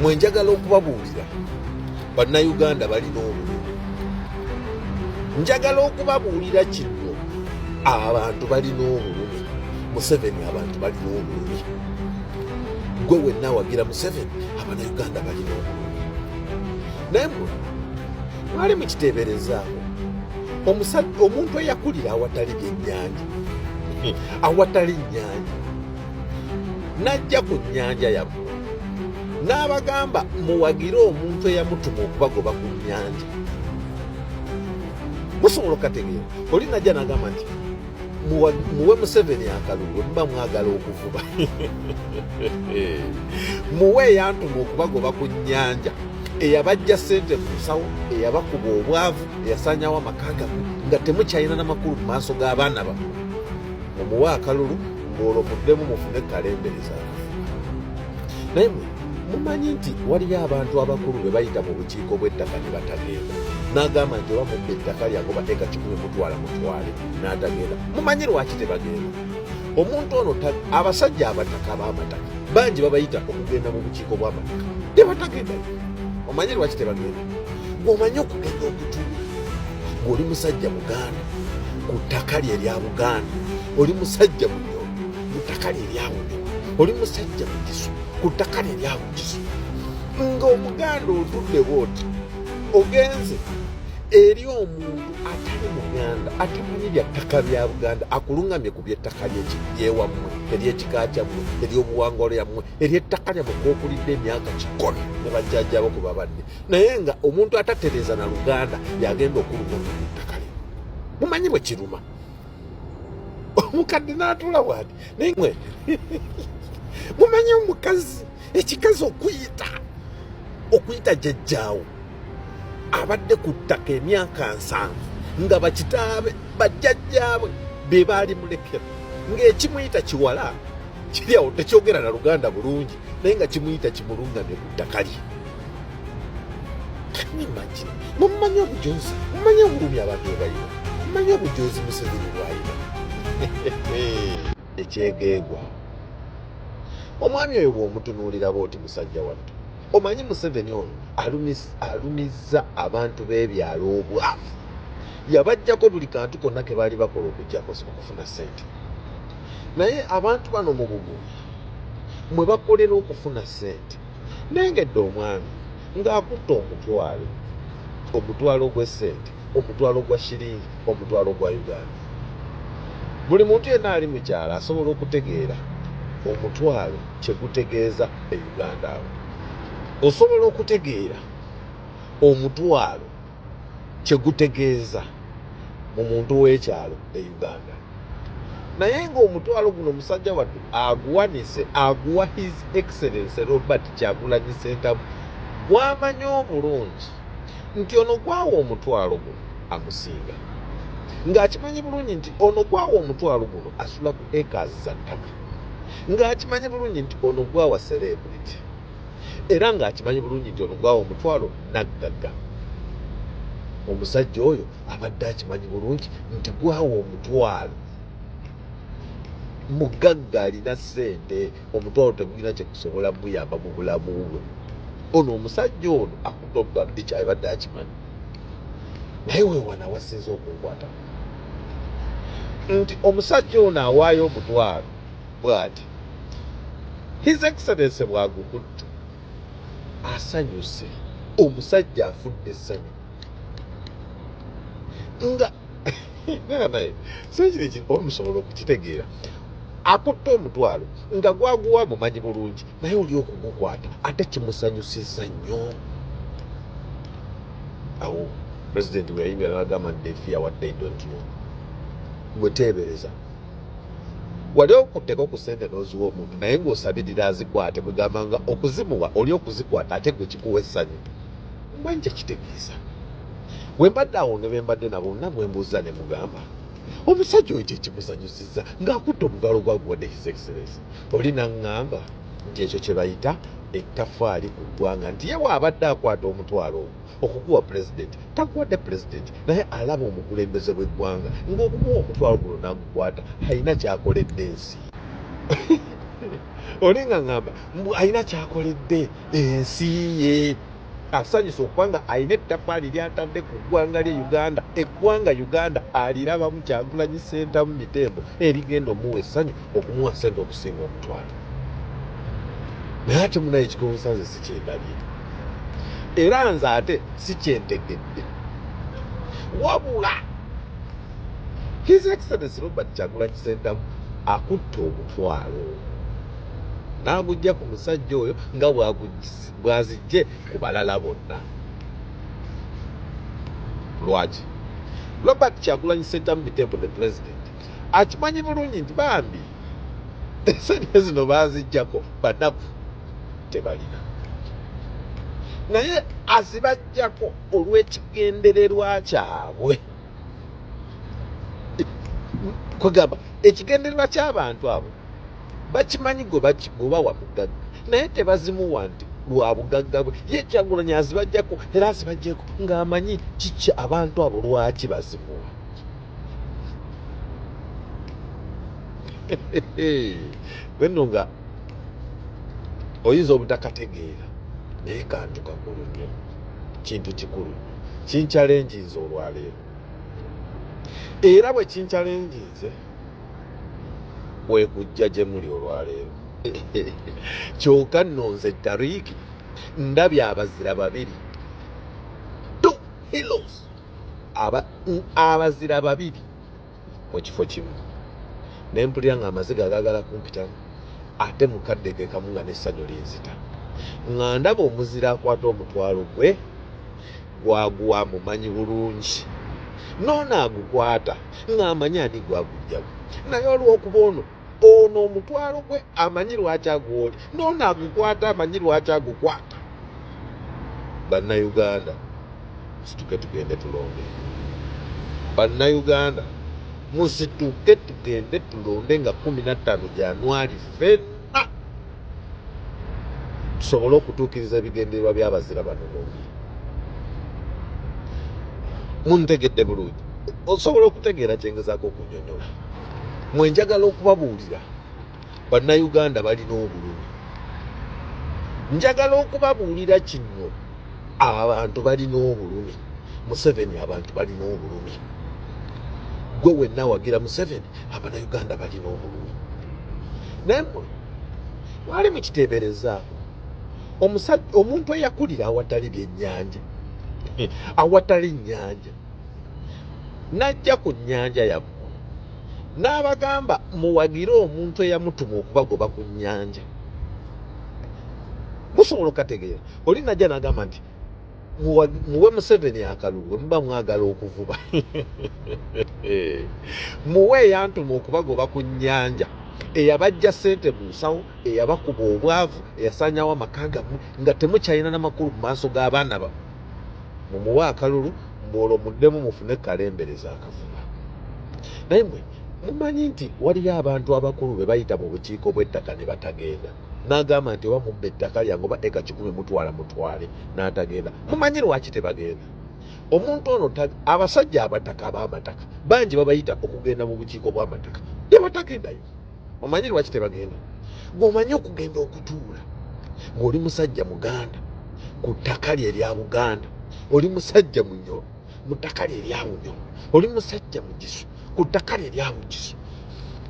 mwe njagala okubabuulira bannayuganda balina obulumi. Njagala okubabuulira kino, abantu balina obulumi. Museveni abantu balina obulumi. Gwe wenna wagira Museveni, abannayuganda balina obulumi. Naye mwali mukiteeberezaawo omuntu eyakulira awatali byennyanja, awatali nnyanja, n'ajja ku nnyanja yammwe n'abagamba muwagire omuntu eyamutuma okubagoba ku nnyanja. Musobola okukategeera. Oli najja n'agamba nti muwe Museveni akalulu muba mwagala okuvuba. Muwe eyantuma okubagoba ku nnyanja, eyabajja ssente mu nsawo, eyabakuba obwavu, eyasaanyawo amaka gammwe nga temukyalina n'amakulu mu maaso g'abaana bammwe. Mumuwe akalulu ng'olwo muddemu mufune kalembereza akafuba. Naye mumanyi nti waliyo abantu abakulu be bayita mu bukiiko bw'ettaka ne batagenda. N'agamba nti oba mubba ettaka lyange bateeka 10 mutwale n'atagenda. Mumanyi lwaki tebagenda? Omuntu ono abasajja abataka b'amataka bangi babayita okugenda mu bukiiko bw'amataka tebatagenda. Omanyi lwaki tebagenda? Omanyi okugenda okutuula ng'oli musajja Muganda ku ttaka lye erya Buganda, oli musajja Munyoro ku ttaka lye erya Bunyoro, oli musajja Mugisu ku ttaka lye erya Bugisu, ng'Omuganda otudde bw'oti ogenze eri omuntu atali Muganda atamanyi bya ttaka lya Buganda akulungamye ku by'ettaka lyewammwe, ery'ekika kyammwe, ery'obuwangwa lyammwe, ery'ettaka lyammwe kw'okulidde emyaka 100 ne bajjajjabo ku babadde. Naye nga omuntu atatereeza na Luganda yagenda okulungamya ku ttaka lye. Mumanyi bwe kiruma. Omukadde n'atuula bw'ati. Naye mwe mumanyi omukazi ekikazi okuyita jjajjaawo abadde ku ttaka emyaka 7 nga bakitaabe bajjajjaabwe be baali mulekera, ng'ekimuyita kiwala kiri awo tekyogera na Luganda bulungi naye nga kimuyita kimulungamye ku ttaka lye. Imagine. Mumanyi obujozi, mumanyi obulumi abantu bwe balina, mumanyi obujozi Museveni bw'alina. Ekyegeegwa. Omwami oyo bw'omutunuulira bw'oti musajja wattu, omanyi Museveni ono alumizza abantu b'ebyalo obwavu. Yabajjako buli kantu konna ke baali bakola okujjako okufuna ssente. Naye abantu bano mu bugumu mwe bakolera okufuna ssente, nengedde omwami ng'akutta omutwalo gw'essente, omutwalo gwa shiringi, omutwalo gwa Uganda. Buli muntu yenna ali mu kyalo asobola okutegeera omutwalo kye gutegeeza e Uganda awo. Osobola okutegeera omutwalo kye gutegeeza mu muntu w'ekyalo e Uganda. Naye ng'omutwalo guno musajja wattu aguwanise, aguwa His Excellency Robert Kyagulanyi Ssentamu, gw'amanyi obulungi nti ono gwawa omutwalo guno amusinga, ng'akimanyi bulungi nti ono gwawa omutwalo guno asula ku acres za ttaka, ng'akimanyi bulungi nti ono gwawa celebrity, era ng'akimanyi bulungi nti ono gwawa omutwalo naggagga. Omusajja oyo abadde akimanyi bulungi nti gwawa omutwalo mugagga alina ssente, omutwalo tegulina kye kusobola muyamba mu bulamu bwe. Ono omusajja ono akutta omutwalo ekyabadde akimanyi. Naye weewana wasinze okunkwata nti omusajja ono awaayo omutwalo bw'ati, His Excellency bw'agukutte asanyuse, omusajja afudde essanyu nga naye sekiri kino omusobola okukitegeera. Akutta omutwalo nga gwaguwa mumanyi bulungi, naye oli okugukwata ate kimusanyusizza nnyo. Awo pulezidenti bwe yayimbira n'agamba nti they fear what they don't know. Gwe teebereza, wali okutteko ku ssente n'oziwa omuntu naye ng'osabirira azikwate, kugamba nga okuzimuwa oli okuzikwata ate gwe kikuwa essanyu. Mmanyi kye kitegeeza. Bwe mbadde awo ne be mbadde nabo bonna bwe mbuuza ne mugamba omusajja oyo kye kimusanyusizza ng'akutta omutwalo gwaguwadde His Excellency. Oli n'aŋŋamba nti ekyo kye bayita ettaffaali ku ggwanga, nti ye bw'abadde akwata omutwalo ogwo okuguwa pulezidenti, taguwadde pulezidenti naye alaba omukulembeze bw'eggwanga ng'okuguwa omutwalo guno n'agukwata alina ky'akoledde ensi. olinga ngamba alina kyakoledde ensi ye asanyusa okubanga alina ettaffaali lyatadde ku ggwanga lye Uganda, eggwanga Uganda alirabamu Kyagulanyi Ssentamu Mitembo erigenda omuwa essanyu okumuwa ssente okusinga omutwalo. Naye ate munaye ekigonsanze si kyendabye era nze ate si kyentegedde, wabula His Excellency Robert Kyagulanyi Ssentamu akutte omutwalo n'agujja ku musajja oyo nga bw'azijje ku balala bonna. Lwaki? Robert Kyagulanyi Ssentamu Mitembo the president akimanyi bulungi nti bambi esente zino baazijjako banafu tebalina, naye azibajjako olw'ekigendererwa kyabwe. Kwegamba ekigendererwa ky'abantu abo bakimanyi gobawa bugagga, naye tebazimuwa nti lwa bugagga bwe. Ye Kyagulanyi azibajjako era azibajjeko ng'amanyi kiki abantu abo lwaki bazimuwa. Bwenno nga oyinza obutakategeera naye kantu kakulu nnyo, kintu kikulu kinkyalenjinze olwaleero, era bwe kinkyalenjinze bwe kujja gye muli olwaleero. Kyokka nno nze Tariiki ndabye abazira babiri, two heroes, abazira babiri mu kifo kimu, ne mpulira ng'amaziga agaagala kumpitamu ate mukadde ge kamu nga n'essanyu linzita, nga ndaba omuzira akwata omutwalo gwe gwaguwa mumanyi bulungi, n'ono agukwata ng'amanyi ani gwagujjamu, naye olw'okuba ono omutwalo gwe amanyi lwaki agwoli, n'ono agukwata amanyi lwaki agukwata. Bannayuganda musituke tugende tulonde, bannayuganda musituke tugende tulonde nga 15 January ffenna tusobole okutuukiriza ebigendererwa by'abazira bano bombi. Muntegedde bulungi, osobola okutegeera kyengezaako okunnyonnyola. Mwe njagala okubabuulira bannayuganda balina obulumi, njagala okubabuulira kino abantu balina obulumi. Museveni abantu balina obulumi, gwe wenna wagira Museveni abannayuganda balina obulumi. Naye mwali mukiteeberezaako omuntu eyakulira awatali byennyanja, awatali nnyanja, n'ajja ku nnyanja yammwe n'abagamba muwagire omuntu eyamutuma okubagoba ku nnyanja. Musobola okukategeera, oli najja n'agamba nti muwe Museveni akalulu bwe muba mwagala okuvuba. Muwe eyantuma okubagoba ku nnyanja, eyabajja ssente mu nsawo, eyabakuba obwavu, eyasaanyawo amaka gammwe nga temukyalina n'amakulu mu maaso g'abaana bammwe, mumuwe akalulu ng'olwo muddemu mufune kalembereza akavuba. Naye mwe mumanyi nti waliyo abantu abakulu be bayita mu bukiiko bw'ettaka ne batagenda, n'agamba nti oba mubba ettaka lyange oba eka 10 mutwala mutwale, n'atagenda. Mumanyi lwaki tebagenda? Omuntu ono abasajja abataka ab'amataka bangi babayita okugenda mu bukiiko bw'amataka ne batagendayo. Omanyi lwaki tebagenda? Ng'omanyi okugenda okutuula ng'oli musajja Muganda ku ttaka lye erya Buganda, oli musajja Munyoro mu ttaka lye erya Bunyoro, oli musajja Mugisu ku ttaka lye erya Bugisu,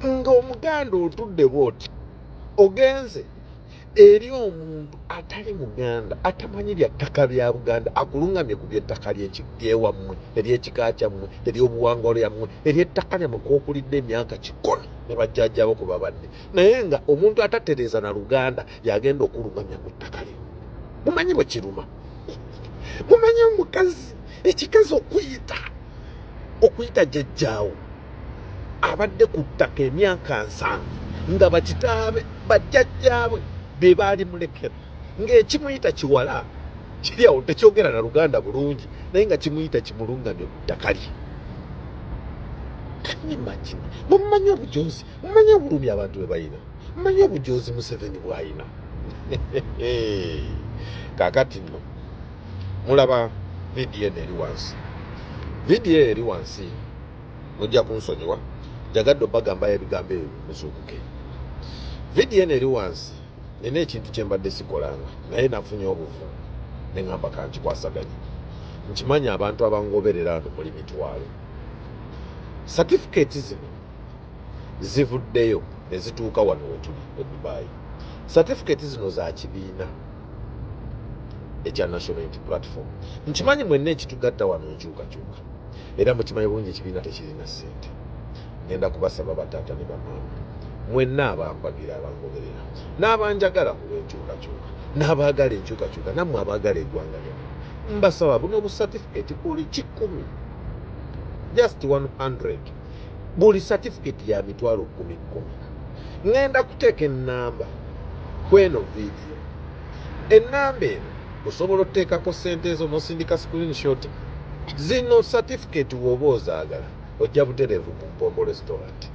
ng'Omuganda otudde bw'oti ogenze eri omuntu atali Muganda atamanyi lya ttaka lya Buganda, akulungamye ku by'ettaka ly'ewammwe, ery'ekika kyammwe, ery'obuwangwa lyammwe, ery'ettaka lyammwe kw'okulidde emyaka 10 ne bajjajjaabo kuba badde, naye nga omuntu atatereeza na Luganda yagenda okulungamya ku ttaka lye. Mumanyi bwe kiruma? Mumanyi omukazi ekikazi okuyita jjajjaawo abadde ku ttaka emyaka 7 nga bakitaabe bajjajjaabwe be baali mulekera, ng'ekimuyita kiwala kiri awo tekyogera na Luganda bulungi, naye nga kimuyita kimulungamye ku ttaka lye. Imagine, mumanyi obujoozi, mumanyi obulumi abantu be balina, mumanyi obujoozi Museveni bw'alina. Kaakati nno mulaba vidiyo eno eri wansi, vidiyo eri wansi mujja kunsonyiwa, jagadde obagambayo ebigambo ebyo muzuukuke. vidiyo eno eri wansi nina ekintu kye mbadde sikolanga naye nafunye obuvu ne ŋŋamba kankikwasaganye nkimanyi abantu abangoberera wano muli mitwalo certificate zino zivuddeyo ne zituuka wano wetuli e Dubai. Certificate zino za kibiina ekya National Unity Platform. Nkimanyi mwenna ekitugatta wano nkyukakyuka era mukimanyi bulungi ekibiina tekirina ssente. Ngenda kubasaba bataata ne bamaama mwenna abampagira abangoberera n'abanjagala olw'enkyukakyuka n'abaagala enkyukakyuka nammwe abaagala eggwanga lyammwe mbasaba buno bu certificate buli 100 just 100 buli certificate ya mitwalo 10. Ngenda kuteeka ennamba kweno vidiyo. Ennamba eno osobola oteekako ssente ezo n'osindika screenshot. Zino certificate bw'oba ozaagala ojja butereevu ku Mpombo Restaurant.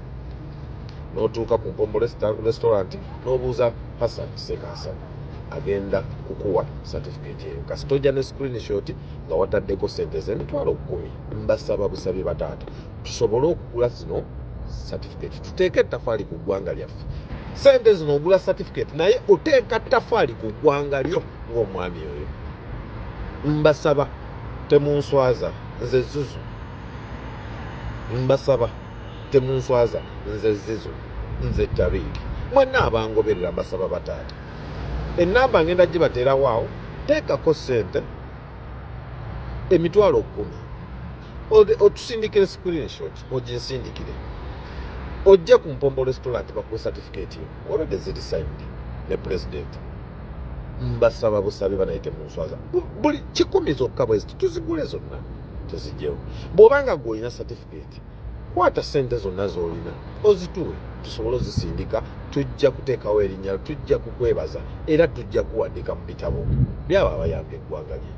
N'otuuka ku Mpombo Restaurant n'obuuza Hassan Ssekasa agenda kukuwa certificate eyo. Kasita ojja ne screenshot nga wataddeko ssente z'emitwalo 10. Mbasaba busabi bataata tusobole okugula zino certificate. Tuteeke ettafaali ku ggwanga lyaffe. Ssente zino ogula certificate naye oteeka ttafaali ku ggwanga lyo ng'omwami oyo. Mbasaba temunswaza nze Zuzu. Mbasaba temunswaza nze Zizu nze Tabiiki. Mwenna abangoberera mbasaba bataata. Ennamba ngenda gibateerawo awo teekako ssente emitwalo 10. Otusindikire screenshot oginsindikire. Ojja ku Mpombo Restaurant bakuwe certificate yo. Already ziri signed ne president. Mbasaba busabe banaye temunswaza. Buli 10 zokka bwe tuzigule zonna tuzigyewo. Bw'obanga gw'olina certificate kwata ssente zonna z'olina ozituwe tusobole ozisindika. Tujja kuteekawo erinnya tujja kukwebaza era tujja kuwandika mu bitabo byabo abayamba eggwanga lye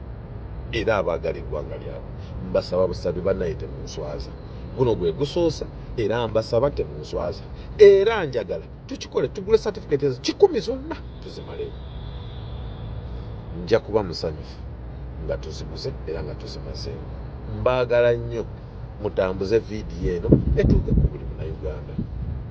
era abaagala eggwanga lyabwe. Mbasaba busabe banaye temunswaza. Guno gwe gusoosa era mbasaba temunswaza era njagala tukikole tugule certificate ezo 10 zonna tuzimalewo. Nja kuba musanyufu nga tuziguze era nga tuzimazeewo. Mbaagala nnyo mutambuze vidiyo eno etuuke ku buli Munnayuganda.